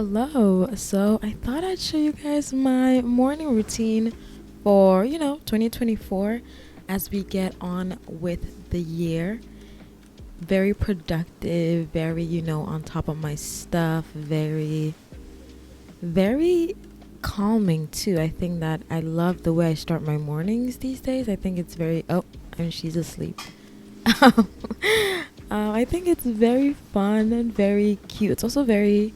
Hello. So I thought I'd show you guys my morning routine for, 2024 as we get on with the year. Very productive, very, on top of my stuff, very calming too. I think that I love the way I start my mornings these days. I think it's very, oh, and she's asleep. I think it's very fun and very cute. It's also very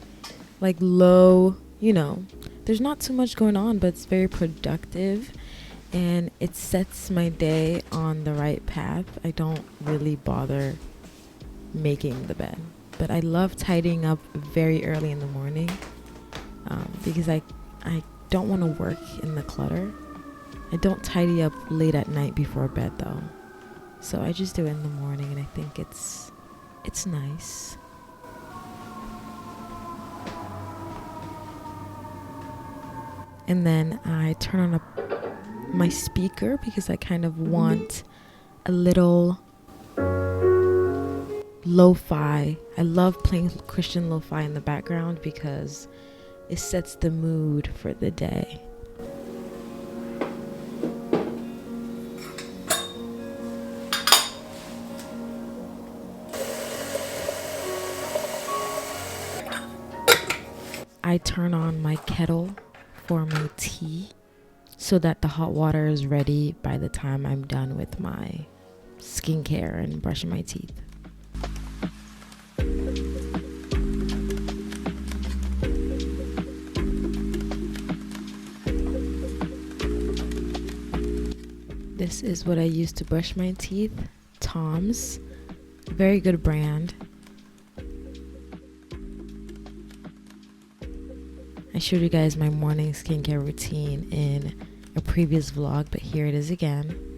like low, there's not too much going on, but it's very productive and it sets my day on the right path. I don't really bother making the bed, but I love tidying up very early in the morning because I don't want to work in the clutter. I don't tidy up late at night before bed though, so I just do it in the morning, and I think it's nice. And then I turn on my speaker because I kind of want a little lo-fi. I love playing Christian lo-fi in the background because it sets the mood for the day. I turn on my kettle for my tea so that the hot water is ready by the time I'm done with my skincare and brushing my teeth. This is what I use to brush my teeth. Tom's, very good brand. I showed you guys my morning skincare routine in a previous vlog, but here it is again.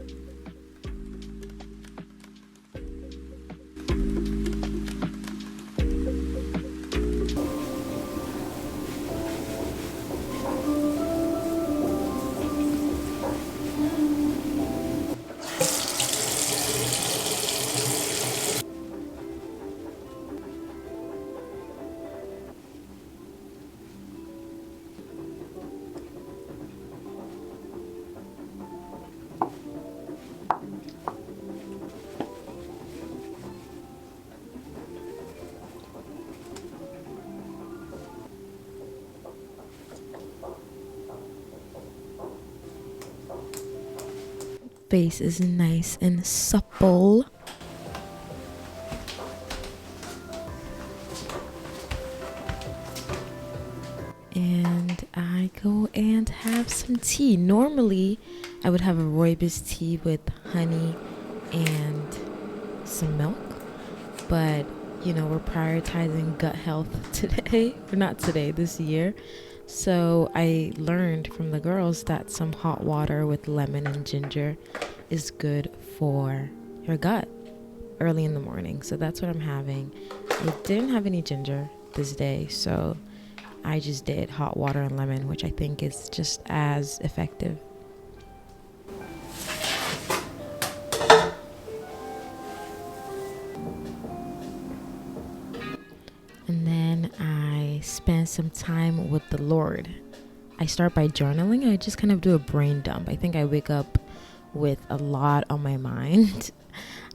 Face is nice and supple. And I go and have some tea. Normally, I would have a rooibos tea with honey and some milk. But, we're prioritizing gut health today. Or not today, this year. So I learned from the girls that some hot water with lemon and ginger is good for your gut early in the morning. So that's what I'm having. I didn't have any ginger this day, so I just did hot water and lemon, which I think is just as effective. And then I spend some time with the Lord. I start by journaling. I just kind of do a brain dump. I think I wake up with a lot on my mind.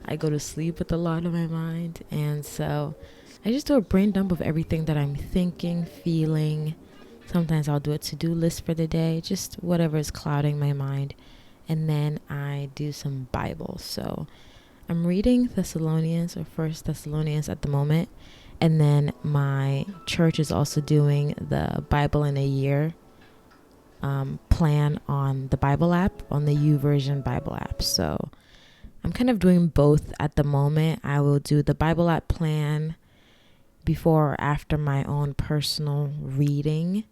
I go to sleep with a lot on my mind. And so I just do a brain dump of everything that I'm thinking, feeling. Sometimes I'll do a to-do list for the day, just whatever is clouding my mind. And then I do some Bible. So I'm reading Thessalonians or First Thessalonians at the moment. And then my church is also doing the Bible in a year plan on the Bible app, on the YouVersion Bible app. So I'm kind of doing both at the moment. I will do the Bible app plan before or after my own personal reading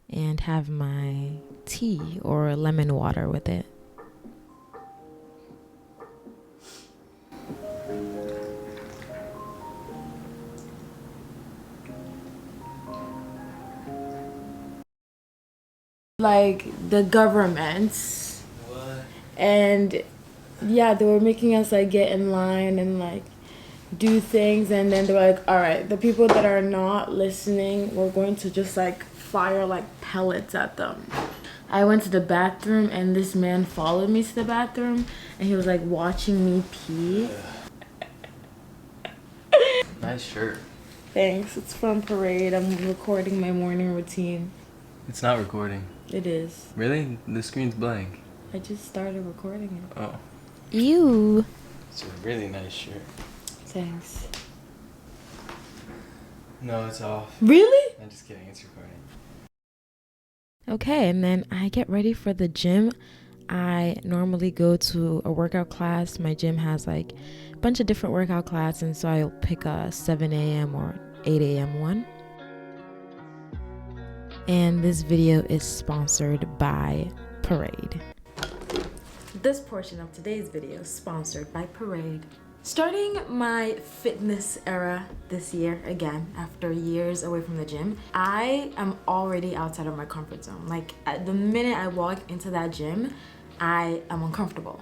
and have my tea or lemon water with it. Like the governments. What? And yeah, they were making us like get in line and like do things, and then they're like, all right, the people that are not listening, we're going to just like fire like pellets at them. I went to the bathroom and this man followed me to the bathroom and he was like watching me pee. Nice shirt. Thanks. It's from Parade. I'm recording my morning routine. It's not recording. It is. Really? The screen's blank. I just started recording it. Oh. Ew. It's a really nice shirt. Thanks. No, it's off. Really? I'm just kidding. It's recording. Okay, and then I get ready for the gym. I normally go to a workout class. My gym has like a bunch of different workout classes, and so I'll pick a 7 a.m. or 8 a.m. one. And this video is sponsored by Parade. This portion of today's video is sponsored by Parade. Starting my fitness era this year, again, after years away from the gym, I am already outside of my comfort zone. Like, the minute I walk into that gym, I am uncomfortable.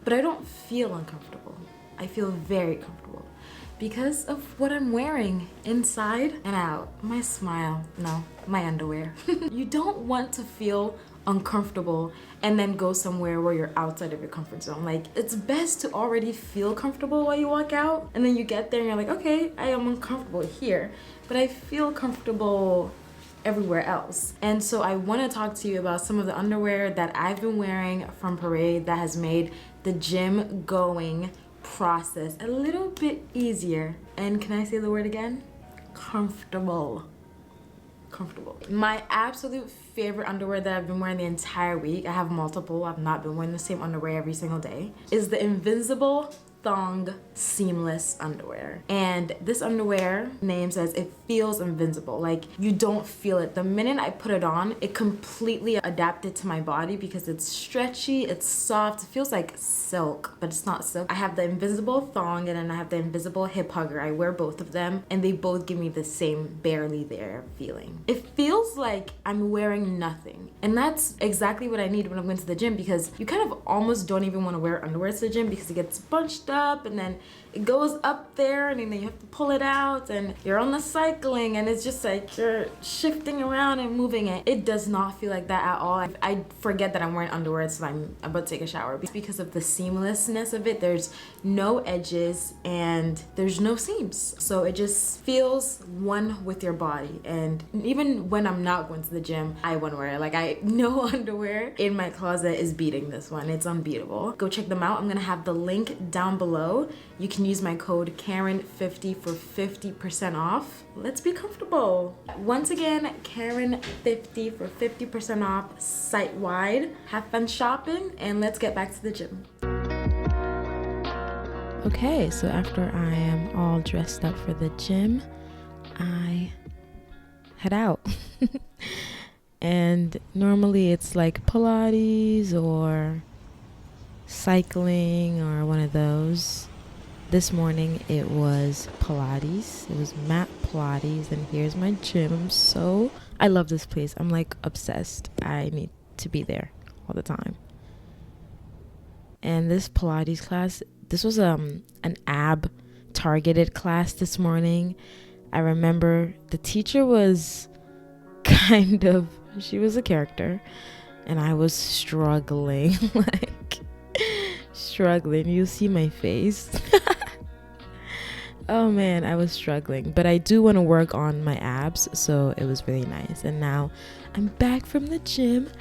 But I don't feel uncomfortable. I feel very comfortable because of what I'm wearing inside and out. My smile, no, my underwear. You don't want to feel uncomfortable and then go somewhere where you're outside of your comfort zone. Like, it's best to already feel comfortable while you walk out, and then you get there and you're like, okay, I am uncomfortable here, but I feel comfortable everywhere else. And so I want to talk to you about some of the underwear that I've been wearing from Parade that has made the gym going process a little bit easier. And can I say the word again? Comfortable. My absolute favorite underwear that I've been wearing the entire week, I have multiple, I've not been wearing the same underwear every single day, is the Invincible Thong Seamless underwear. And this underwear name says it feels invincible. Like, you don't feel it. The minute I put it on, it completely adapted to my body because it's stretchy, it's soft, it feels like silk, but it's not silk. I have the Invisible Thong and then I have the Invisible Hip Hugger. I wear both of them and they both give me the same barely there feeling. It feels like I'm wearing nothing. And that's exactly what I need when I'm going to the gym, because you kind of almost don't even want to wear underwear to the gym because it gets bunched up and then it goes up there and then you have to pull it out and you're on the cycling and it's just like you're shifting around and moving it. It does not feel like that at all. I forget that I'm wearing underwear so I'm about to take a shower because of the seamlessness of it. There's no edges and there's no seams, so it just feels one with your body. And even when I'm not going to the gym, I want to wear it. Like, no underwear in my closet is beating this one. It's unbeatable. Go check them out. I'm gonna have the link down below. You can use my code Karen50 for 50% off. Let's be comfortable. Once again, Karen50 for 50% off site-wide. Have fun shopping and let's get back to the gym. Okay, so after I am all dressed up for the gym, I head out. And normally it's like Pilates or cycling or one of those. This morning it was Pilates. It was mat Pilates, and here's my gym. I love this place. I'm like obsessed. I need to be there all the time. And this Pilates class, this was an ab targeted class this morning. I remember the teacher was she was a character, and I was struggling, struggling. You see my face. Oh man, I was struggling, but I do want to work on my abs, so it was really nice. And now I'm back from the gym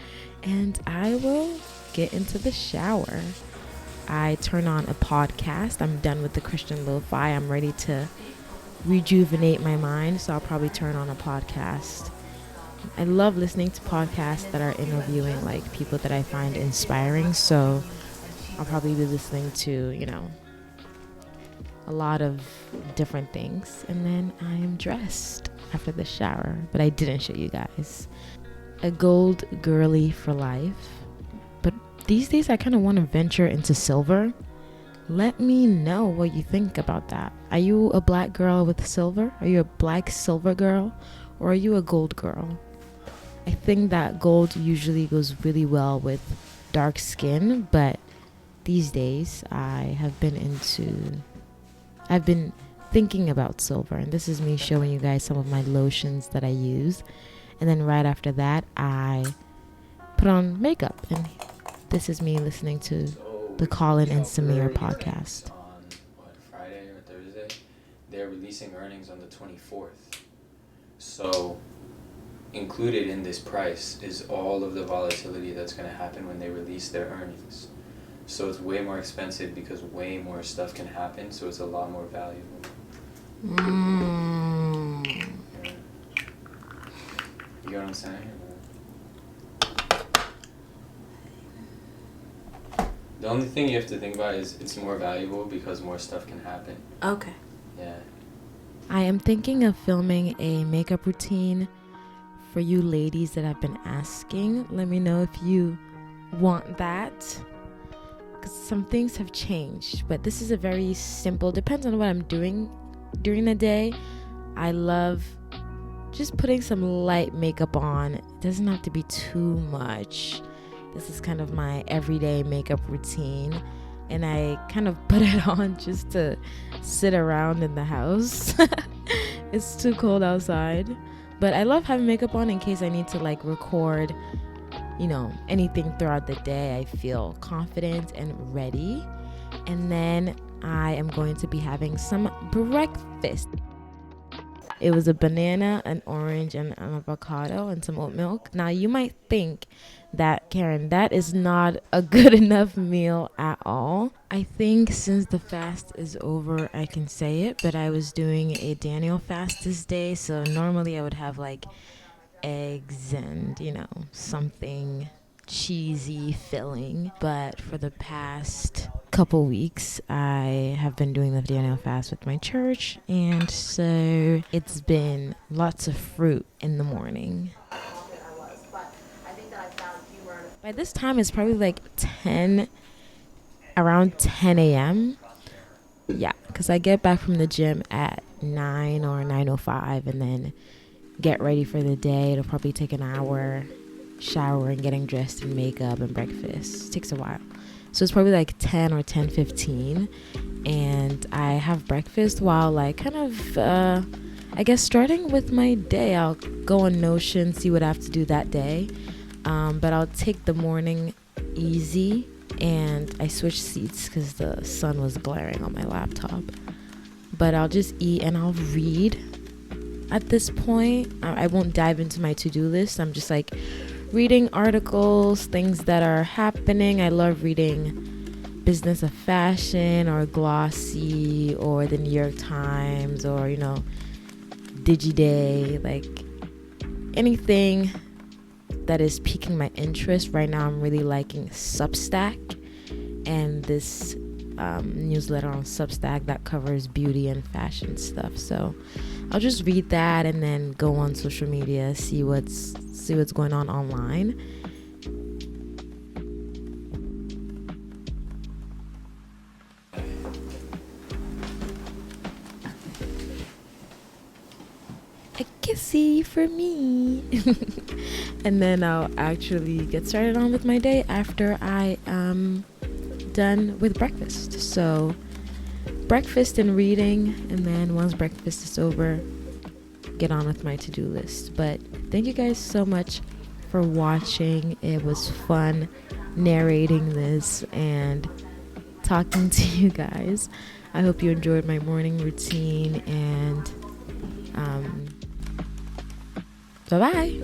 and I will get into the shower. I turn on a podcast. I'm done with the Christian lo-fi. I'm ready to rejuvenate my mind, so I'll probably turn on a podcast. I love listening to podcasts that are interviewing like people that I find inspiring, so I'll probably be listening to, a lot of different things. And then I am dressed after the shower, but I didn't show you guys. A gold girly for life, but these days I kind of want to venture into silver. Let me know what you think about that. Are you a black girl with silver? Are you a black silver girl? Or are you a gold girl? I think that gold usually goes really well with dark skin, but these days I have been into I've been thinking about silver, and this is me showing you guys some of my lotions that I use. And then right after that, I put on makeup, and this is me listening to the Colin and Samir podcast. On Friday or Thursday, they're releasing earnings on the 24th. So included in this price is all of the volatility that's going to happen when they release their earnings. So it's way more expensive because way more stuff can happen, so it's a lot more valuable. Mm. Yeah. You get what I'm saying? The only thing you have to think about is it's more valuable because more stuff can happen. Okay. Yeah. I am thinking of filming a makeup routine for you ladies that have been asking. Let me know if you want that, because some things have changed, but this is a very simple, depends on what I'm doing during the day. I love just putting some light makeup on. It doesn't have to be too much. This is kind of my everyday makeup routine, and I kind of put it on just to sit around in the house. It's too cold outside, but I love having makeup on in case I need to like record, anything throughout the day. I feel confident and ready. And then I am going to be having some breakfast. It was a banana, an orange, and an avocado, and some oat milk. Now, you might think that, Karen, that is not a good enough meal at all. I think since the fast is over, I can say it, but I was doing a Daniel fast this day, so normally I would have like eggs and, something cheesy filling, but for the past couple weeks I have been doing the Daniel fast with my church, and so it's been lots of fruit in the morning. By this time it's probably like around 10 a.m. Yeah, because I get back from the gym at 9 or 9:05 and then get ready for the day. It'll probably take an hour showering, getting dressed, and makeup and breakfast. It takes a while, so it's probably like 10 or 10:15, and I have breakfast while like I guess starting with my day. I'll go on Notion, see what I have to do that day, but I'll take the morning easy, and I switched seats because the sun was glaring on my laptop. But I'll just eat and I'll read. At this point, I won't dive into my to-do list. I'm just like reading articles, things that are happening. I love reading Business of Fashion or Glossy or the New York Times or, DigiDay, like anything that is piquing my interest. Right now, I'm really liking Substack and this newsletter on Substack that covers beauty and fashion stuff. So I'll just read that and then go on social media, see what's going on online. A kissy for me. And then I'll actually get started on with my day after I am done with breakfast. So breakfast and reading, and then once breakfast is over, get on with my to-do list. But thank you guys so much for watching. It was fun narrating this and talking to you guys. I hope you enjoyed my morning routine, and bye-bye.